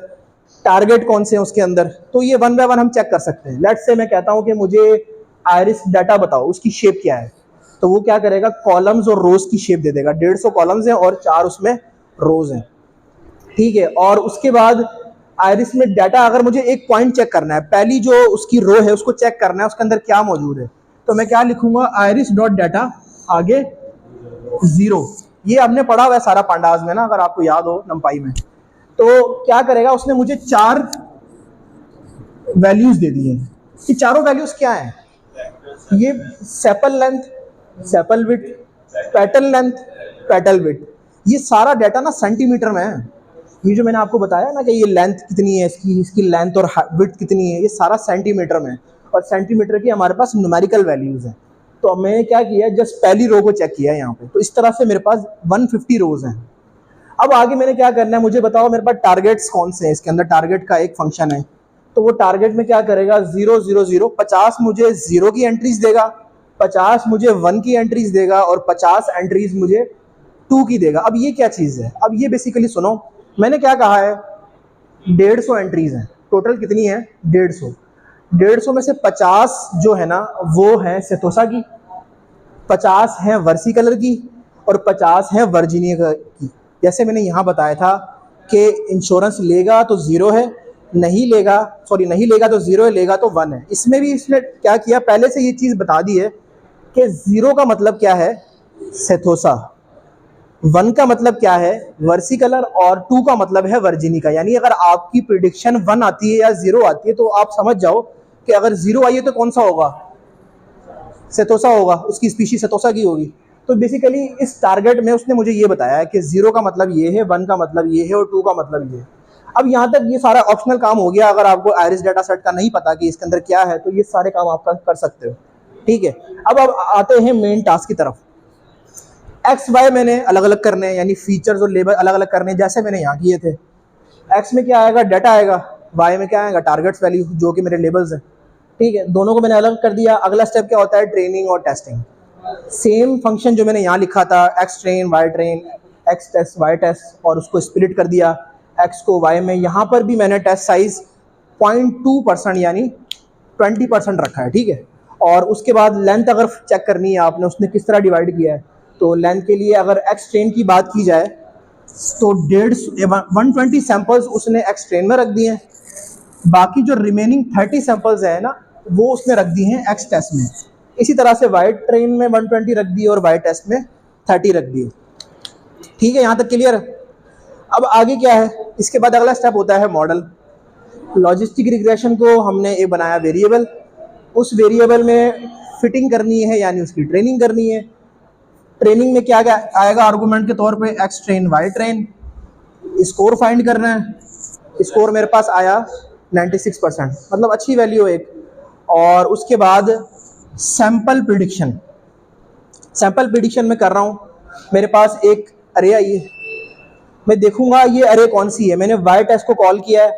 टारगेट कौन से हैं उसके अंदर। तो ये वन बाय वन हम चेक कर सकते हैं। लेट्स से मैं कहता हूँ कि मुझे आयरिस डाटा बताओ, उसकी शेप क्या है, तो वो क्या करेगा, कॉलम्स और रोज की शेप दे देगा। 150 कॉलम्स हैं और 4 उसमें रोज हैं, ठीक है। और उसके बाद आयरिस में डाटा, अगर मुझे एक पॉइंट चेक करना है, पहली जो उसकी रो है उसको चेक करना है उसके अंदर क्या मौजूद है, तो मैं क्या लिखूंगा, आयरिस डॉट डाटा आगे 0। ये हमने पढ़ा हुआ है सारा पांडास में ना, अगर आपको याद हो नंपाई में। तो क्या करेगा, उसने मुझे 4 वैल्यूज दे दिए हैं। ये चारों वैल्यूज क्या है, ये sepal length, sepal width, petal length, petal width. ये सारा डाटा ना सेंटीमीटर में है। ये जो मैंने आपको बताया ना कि ये लेंथ कितनी है इसकी लेंथ और विड्थ कितनी है, ये सारा सेंटीमीटर में है। और सेंटीमीटर की हमारे पास न्यूमेरिकल वैल्यूज हैं। तो मैंने क्या किया, जस्ट पहली रो को चेक किया यहाँ पे। तो इस तरह से मेरे पास 150 रोज हैं। अब आगे मैंने क्या करना है, मुझे बताओ मेरे पास टारगेट्स कौन से हैं। इसके अंदर टारगेट का एक फंक्शन है, तो वो टारगेट में क्या करेगा, 0 0 0, 50 मुझे 0 की एंट्रीज देगा, 50 मुझे 1 की एंट्रीज देगा और 50 एंट्रीज मुझे 2 की देगा। अब ये क्या चीज़ है, अब ये बेसिकली सुनो, मैंने क्या कहा है, 150 एंट्रीज हैं टोटल। कितनी है, 150। 150 में से 50 जो है ना वो है सेतोसा की, 50 है वर्सी कलर की और 50 है वर्जीनिया की। जैसे मैंने यहाँ बताया था कि इंश्योरेंस लेगा तो 0 है, नहीं लेगा तो 0 है, लेगा तो 1 है। इसमें भी इसने क्या किया, पहले से ये चीज़ बता दी है कि 0 का मतलब क्या है, सेथोसा, 1 का मतलब क्या है, वर्सी कलर, और 2 का मतलब है वर्जीनिका। यानी अगर आपकी प्रिडिक्शन 1 आती है या 0 आती है तो आप समझ जाओ कि अगर 0 आई है तो कौन सा होगा, सेथोसा होगा, उसकी स्पीशी सेथोसा की होगी। तो बेसिकली इस टारगेट में उसने मुझे ये बताया है कि 0 का मतलब ये है, 1 का मतलब ये है और 2 का मतलब ये है। अब यहाँ तक ये सारा ऑप्शनल काम हो गया। अगर आपको आयरिस डाटा सेट का नहीं पता कि इसके अंदर क्या है तो ये सारे काम आप कर सकते हो, ठीक है। अब आते हैं मेन टास्क की तरफ। एक्स वाई मैंने अलग अलग करने हैं, यानी फीचर्स और लेबल अलग अलग करने हैं, जैसे मैंने यहाँ किए थे। एक्स में क्या आएगा, डाटा आएगा, वाई में क्या आएगा, टारगेट्स वैल्यू जो कि मेरे लेबल्स हैं, ठीक है। दोनों को मैंने अलग कर दिया। अगला स्टेप क्या होता है, ट्रेनिंग और टेस्टिंग। सेम फंक्शन जो मैंने यहाँ लिखा था, X train Y train, X test Y test, और उसको स्प्लिट कर दिया एक्स को वाई में। यहाँ पर भी मैंने टेस्ट साइज 0.2% यानी 20% रखा है, ठीक है। और उसके बाद लेंथ अगर चेक करनी है आपने, उसने किस तरह डिवाइड किया है, तो लेंथ के लिए अगर एक्स ट्रेन की बात की जाए तो 120 सैंपल्स उसने एक्स ट्रेन में रख दिए हैं। बाकी जो रिमेनिंग 30 सैंपल्स है ना वो उसने रख दिए हैं एक्स टेस्ट में। इसी तरह से वाई ट्रेन में 120 रख दिए और वाई टेस्ट में 30 रख दिए, ठीक है। यहाँ तक क्लियर। अब आगे क्या है, इसके बाद अगला स्टेप होता है मॉडल। लॉजिस्टिक रिग्रेशन को हमने एक बनाया वेरिएबल, उस वेरिएबल में फिटिंग करनी है यानी उसकी ट्रेनिंग करनी है। ट्रेनिंग में क्या आएगा आर्गूमेंट के तौर पे, X train Y train. Score find करना है, स्कोर मेरे पास आया 96%, मतलब अच्छी वैल्यू है एक। और उसके बाद सैंपल प्रिडिक्शन, सैंपल प्रिडिक्शन में कर रहा हूँ। मेरे पास एक अरे आई है, मैं देखूंगा ये अरे कौन सी है। मैंने वाई टेस्ट को कॉल किया है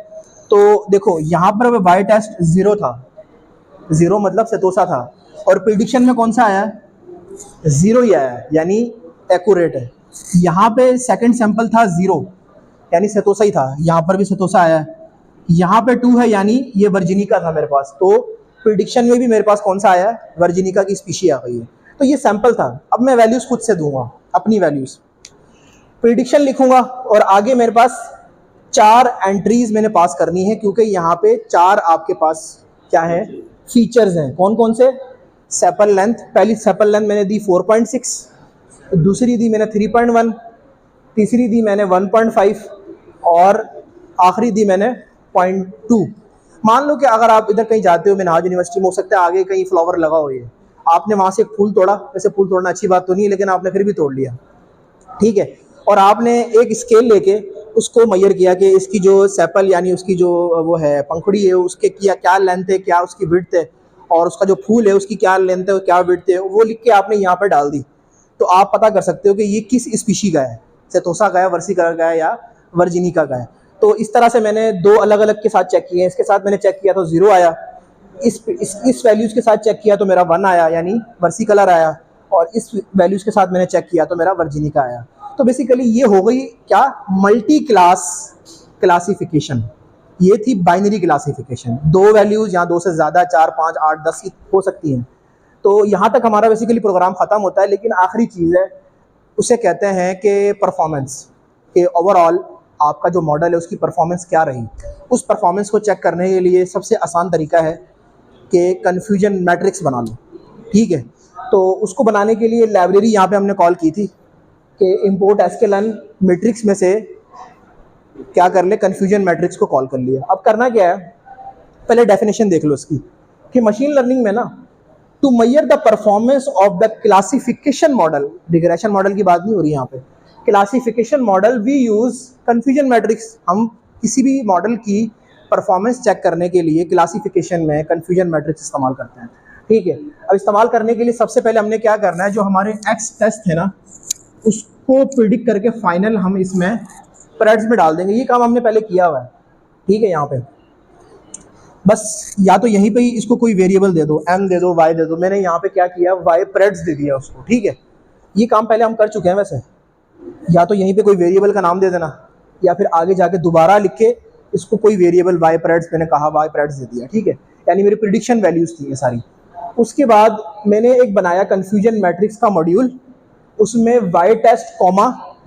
तो देखो यहाँ पर वाई टेस्ट 0 था, 0 मतलब सेतोसा था, और प्रिडिक्शन में कौन सा आया, 0 ही आया, यानी एक्यूरेट है। यहाँ पे सेकंड सैंपल था 0 यानी सेतोसा ही था, यहाँ पर भी सेतोसा आया है। यहाँ पे 2 है, यानी ये वर्जिनिका था मेरे पास, तो प्रिडिक्शन में भी मेरे पास कौन सा आया है, वर्जिनिका की स्पीशी आ गई है। तो ये सैंपल था। अब मैं वैल्यूज खुद से दूंगा, अपनी वैल्यूज, प्रिडिक्शन लिखूंगा और आगे मेरे पास 4 एंट्रीज मैंने पास करनी है, क्योंकि यहाँ पे 4 आपके पास क्या है, फीचर्स हैं। कौन कौन से, सेपल लेंथ, पहली सेपल लेंथ मैंने दी 4.6, दूसरी दी मैंने 3.1, तीसरी दी मैंने 1.5 और आखिरी दी मैंने 0.2। मान लो कि अगर आप इधर कहीं जाते हो, मिनहाज यूनिवर्सिटी में, हो सकता है आगे कहीं फ्लावर लगा हो, ये आपने वहाँ से एक फूल तोड़ा, वैसे फूल तोड़ना अच्छी बात तो नहीं है, लेकिन आपने फिर भी तोड़ लिया, ठीक है, और आपने एक स्केल लेके उसको मेजर किया कि इसकी जो सेपल यानी उसकी जो वो है पंखुड़ी है, उसके क्या लेंथ है, क्या उसकी विड्थ है, और उसका जो फूल है उसकी क्या लेंथ है, क्या विड्थ है, वो लिख के आपने यहाँ पर डाल दी, तो आप पता कर सकते हो कि ये किस स्पीशी का है, सेथोसा का है, वर्सिकलर का है या वर्जिनिका का है। तो इस तरह से मैंने 2 अलग अलग के साथ चेक किए। इसके साथ मैंने चेक किया तो 0 आया, इस वैल्यूज के साथ चेक किया तो मेरा 1 आया, यानी वर्सिकलर आया, और इस वैल्यूज के साथ मैंने चेक किया तो मेरा वर्जिनिका आया। तो बेसिकली ये हो गई क्या, मल्टी क्लास क्लासिफिकेशन। ये थी बाइनरी क्लासिफिकेशन, 2 वैल्यूज या 2 से ज़्यादा, 4, 5, 8, 10 की हो सकती हैं। तो यहाँ तक हमारा बेसिकली प्रोग्राम ख़त्म होता है, लेकिन आखिरी चीज़ है, उसे कहते हैं कि परफॉर्मेंस, कि ओवरऑल आपका जो मॉडल है उसकी परफॉर्मेंस क्या रही। उस परफॉर्मेंस को चेक करने के लिए सबसे आसान तरीका है कि कन्फ्यूजन मैट्रिक्स बना लो, ठीक है। तो उसको बनाने के लिए लाइब्रेरी यहाँ पे हमने कॉल की थी कि इंपोर्ट sklearn मैट्रिक्स में से क्या कर ले, कन्फ्यूजन मैट्रिक्स को कॉल कर लिया। अब करना क्या है, पहले डेफिनेशन देख लो इसकी, कि मशीन लर्निंग में ना, to measure the performance of the classification model, regression model की बात नहीं हो रही यहाँ पे, classification model we use confusion matrix. हम किसी भी मॉडल की परफॉर्मेंस चेक करने के लिए क्लासिफिकेशन में कन्फ्यूजन मैट्रिक्स इस्तेमाल करते हैं, ठीक है। अब इस्तेमाल करने के लिए सबसे पहले हमने क्या करना है, जो हमारे एक्स टेस्ट है ना, उसको प्रिडिक्ट करके फाइनल हम इसमें स्प्रेड्स में डाल देंगे। ये काम हमने पहले किया हुआ है, ठीक है। यहाँ पे बस या तो यहीं पे ही इसको कोई वेरिएबल दे दो, m दे दो, y दे दो। मैंने यहाँ पे क्या किया, y प्रेड्स दे दिया उसको, ठीक है। ये काम पहले हम कर चुके हैं वैसे। या तो यहीं पे कोई वेरिएबल का नाम दे देना, या फिर आगे जाके दोबारा लिख के इसको कोई वेरिएबल y प्रेड्स, मैंने कहा y प्रेड्स दे दिया, ठीक है। यानी मेरी प्रिडिक्शन वैल्यूज थी ये सारी। उसके बाद मैंने एक बनाया कन्फ्यूजन मैट्रिक्स का मॉड्यूल, उसमें y test comma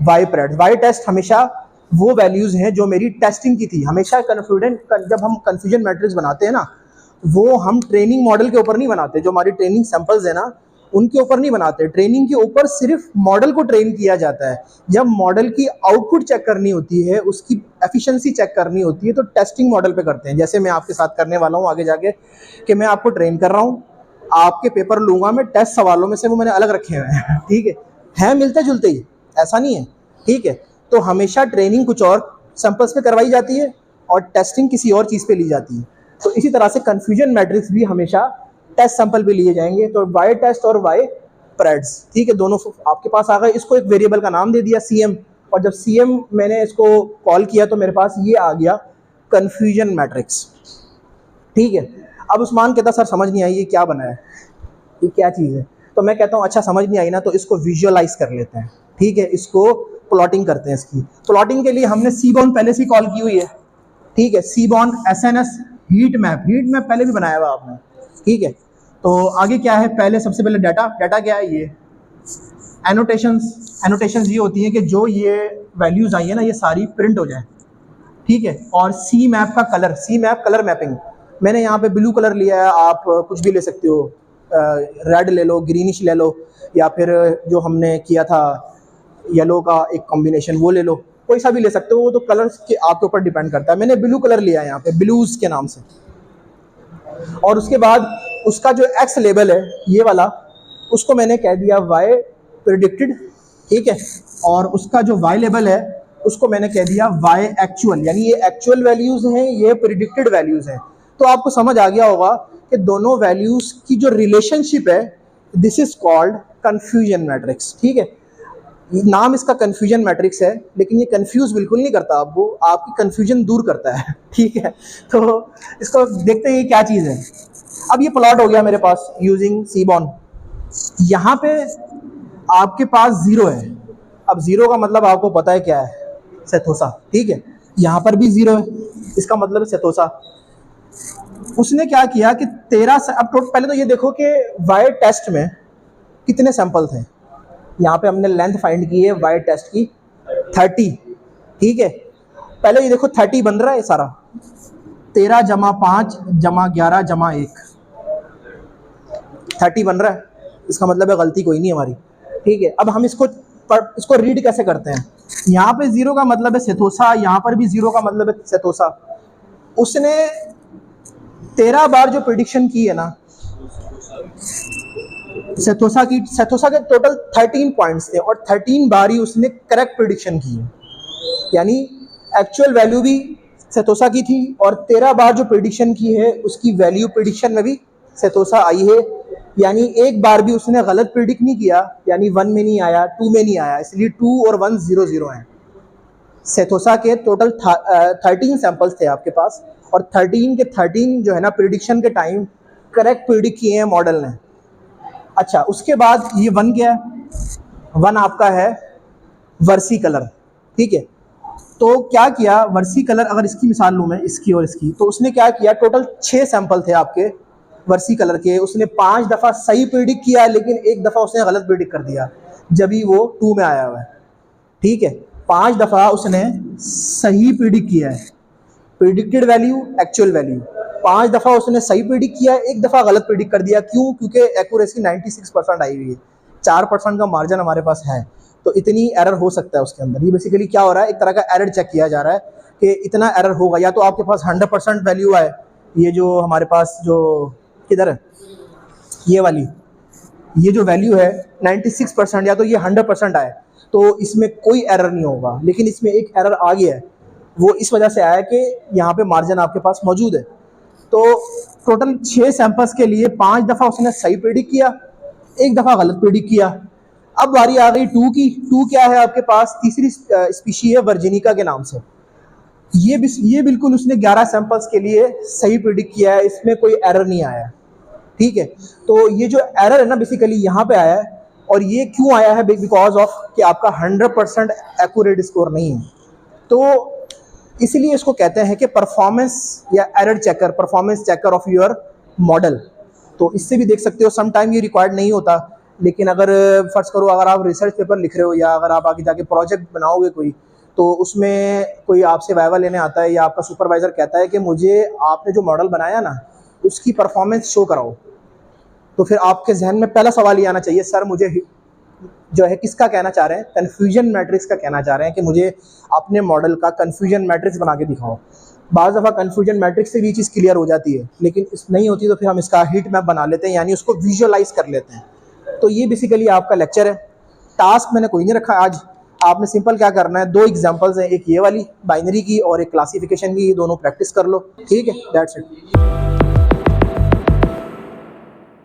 y preds. y test हमेशा वो वैल्यूज हैं जो मेरी टेस्टिंग की थी। हमेशा जब हम कन्फ्यूजन मैट्रिक्स बनाते हैं ना, वो हम ट्रेनिंग मॉडल के ऊपर नहीं बनाते, जो हमारी ट्रेनिंग सैंपल्स है ना उनके ऊपर नहीं बनाते। ट्रेनिंग के ऊपर सिर्फ मॉडल को ट्रेन किया जाता है। जब मॉडल की आउटपुट चेक करनी होती है, उसकी एफिशिएंसी चेक करनी होती है, तो टेस्टिंग मॉडल पे करते हैं। जैसे मैं आपके साथ करने वाला हूँ आगे जाके, कि मैं आपको ट्रेन कर रहा हूँ, आपके पेपर लूंगा मैं, टेस्ट सवालों में से वो मैंने अलग रखे हुए हैं, ठीक है मिलते जुलते ही, ऐसा नहीं है, ठीक है। तो हमेशा ट्रेनिंग कुछ और सैंपल्स पे करवाई जाती है और टेस्टिंग किसी और चीज़ पे ली जाती है। तो इसी तरह से कन्फ्यूजन मैट्रिक्स भी हमेशा टेस्ट सैंपल पे लिए जाएंगे। तो y टेस्ट और y प्रेड्स, ठीक है, दोनों आपके पास आ गए। इसको एक वेरिएबल का नाम दे दिया cm, और जब cm मैंने इसको कॉल किया तो मेरे पास ये आ गया कन्फ्यूजन मैट्रिक्स, ठीक है। अब उस्मान कहता सर समझ नहीं आई ये क्या बना है, ये क्या चीज़ है। तो मैं कहता हूँ अच्छा समझ नहीं आई ना, तो इसको विजुअलाइज कर लेते हैं, ठीक है। इसको प्लॉटिंग करते हैं। इसकी प्लॉटिंग के लिए हमने सीबॉर्न पहले से कॉल की हुई है, ठीक है। सीबॉर्न SNS हीट मैप पहले भी बनाया हुआ आपने, ठीक है। तो आगे क्या है, पहले सबसे पहले डाटा क्या है, ये एनोटेशंस ये होती हैं कि जो ये वैल्यूज आई है ना, ये सारी प्रिंट हो जाए, ठीक है। और सी मैप का कलर, सी मैप कलर मैपिंग, मैंने यहाँ पे ब्लू कलर लिया है, आप कुछ भी ले सकते हो, रेड ले लो, ग्रीनिश ले लो, या फिर जो हमने किया था येलो का एक कॉम्बिनेशन वो ले लो, कोई सा भी ले सकते हो, वो तो कलर्स के आपके ऊपर डिपेंड करता है। मैंने ब्लू कलर लिया है यहाँ पे, ब्लूज के नाम से। और उसके बाद उसका जो एक्स लेबल है ये वाला, उसको मैंने कह दिया वाई प्रिडिक्टेड, ठीक है। और उसका जो वाई लेबल है उसको मैंने कह दिया वाई एक्चुअल, यानी ये एक्चुअल वैल्यूज हैं, ये प्रिडिक्टेड वैल्यूज हैं। तो आपको समझ आ गया होगा कि दोनों वैल्यूज की जो रिलेशनशिप है, this is called confusion matrix, ठीक है। नाम इसका कन्फ्यूजन मैट्रिक्स है, लेकिन ये कंफ्यूज बिल्कुल नहीं करता आपको, आपकी कन्फ्यूजन दूर करता है, ठीक है। तो इसको देखते हैं ये क्या चीज़ है। अब ये प्लॉट हो गया मेरे पास यूजिंग सीबॉर्न। यहाँ पे आपके पास 0 है। अब 0 का मतलब आपको पता है क्या है, सेथोसा, ठीक है। यहाँ पर भी 0 है, इसका मतलब है सेतोसा। उसने क्या किया कि 13 से अब पहले तो ये देखो कि वाई टेस्ट में कितने सैंपल थे। यहाँ पे हमने लेंथ फाइंड की है वाई टेस्ट की 30, ठीक है। पहले ये देखो 30 बन रहा है सारा, 13 जमा 5 जमा 11 जमा 1, 30 बन रहा है। इसका मतलब है गलती कोई नहीं हमारी, ठीक है। अब हम इसको रीड कैसे करते हैं। यहाँ पे 0 का मतलब है सेतोसा, यहाँ पर भी 0 का मतलब है सेतोसा। उसने 13 बार जो प्रिडिक्शन की है ना सेतोसा के टोटल 13 पॉइंट्स थे और 13 बार ही उसने करेक्ट प्रिडिक्शन की है। यानी एक्चुअल वैल्यू भी सेतोसा की थी और 13 बार जो प्रिडिक्शन की है उसकी वैल्यू प्रिडिक्शन में भी सेतोसा आई है। यानी एक बार भी उसने गलत प्रिडिक्ट नहीं किया, यानी 1 में नहीं आया, 2 में नहीं आया, इसलिए 2 और 1 0 हैं। सेतोसा के टोटल 13 सैंपल्स थे आपके पास और 13 के 13 जो है ना प्रिडिक्शन के टाइम करेक्ट प्रिडिक्ट किए हैं मॉडल ने। अच्छा, उसके बाद ये 1 क्या है, 1 आपका है वर्सी कलर, ठीक है। तो क्या किया वर्सी कलर, अगर इसकी मिसाल लूँ मैं, इसकी और इसकी, तो उसने क्या किया, टोटल 6 सैंपल थे आपके वर्सी कलर के। उसने 5 दफ़ा सही प्रिडिक्ट किया लेकिन एक दफ़ा उसने गलत प्रिडिक्ट कर दिया जब ही वो 2 में आया हुआ है, ठीक है। 5 दफ़ा उसने सही प्रिडिक्ट किया है, प्रिडिक्टेड वैल्यू एक्चुअल वैल्यू। 5 दफ़ा उसने सही प्रिडिक्ट किया, एक दफ़ा गलत प्रिडिक्ट कर दिया। क्यों? क्योंकि एक्यूरेसी 96% आई हुई है, 4% का मार्जिन हमारे पास है, तो इतनी एरर हो सकता है उसके अंदर। ये बेसिकली क्या हो रहा है, एक तरह का एरर चेक किया जा रहा है कि इतना एरर होगा। या तो आपके पास 100% वैल्यू आए, ये जो हमारे पास जो किधर है ये वाली, ये जो वैल्यू है 96%, या तो ये 100% आए तो इसमें कोई एरर नहीं होगा। लेकिन इसमें एक एरर आ गया है, वो इस वजह से आया कि यहाँ पे मार्जिन आपके पास मौजूद है। तो टोटल 6 सैंपल्स के लिए 5 दफ़ा उसने सही प्रेडिक्ट किया, एक दफ़ा गलत प्रेडिक्ट किया। अब बारी आ गई 2 की। 2 क्या है आपके पास, तीसरी स्पीशी है वर्जिनिका के नाम से। ये बिल्कुल उसने 11 सैंपल्स के लिए सही प्रेडिक्ट किया है, इसमें कोई एरर नहीं आया, ठीक है। तो ये जो एरर है ना बेसिकली यहाँ पे आया है, और ये क्यों आया है, बिकॉज ऑफ कि आपका 100% एक्यूरेट स्कोर नहीं है। तो इसलिए इसको कहते हैं कि परफॉर्मेंस या error checker, performance checker of your model. तो इससे भी देख सकते हो सम टाइम ये रिक्वायर्ड नहीं होता, लेकिन अगर फर्ज करो अगर आप रिसर्च पेपर लिख रहे हो या अगर आप आगे जाके प्रोजेक्ट बनाओगे कोई, तो उसमें कोई आपसे वाइवा लेने आता है या आपका सुपरवाइज़र कहता है कि मुझे आपने जो मॉडल बनाया ना उसकी परफॉर्मेंस शो कराओ, तो फिर आपके जहन में पहला सवाल ये आना चाहिए, सर मुझे जो है किसका कहना चाह रहे हैं, कन्फ्यूजन मैट्रिक्स का कहना चाह रहे हैं कि मुझे अपने मॉडल का कन्फ्यूजन मैट्रिक्स बना के दिखाओ। बाज़ दफ़ा कन्फ्यूजन मैट्रिक्स से भी चीज़ क्लियर हो जाती है, लेकिन इस नहीं होती तो फिर हम इसका हीट मैप बना लेते हैं, यानी उसको विजुअलाइज कर लेते हैं। तो ये बेसिकली आपका लेक्चर है। टास्क मैंने कोई नहीं रखा आज, आपने सिंपल क्या करना है, 2 एग्जांपल्स हैं, एक ये वाली बाइनरी की और एक क्लासिफिकेशन की, ये दोनों प्रैक्टिस कर लो, ठीक है। That's it.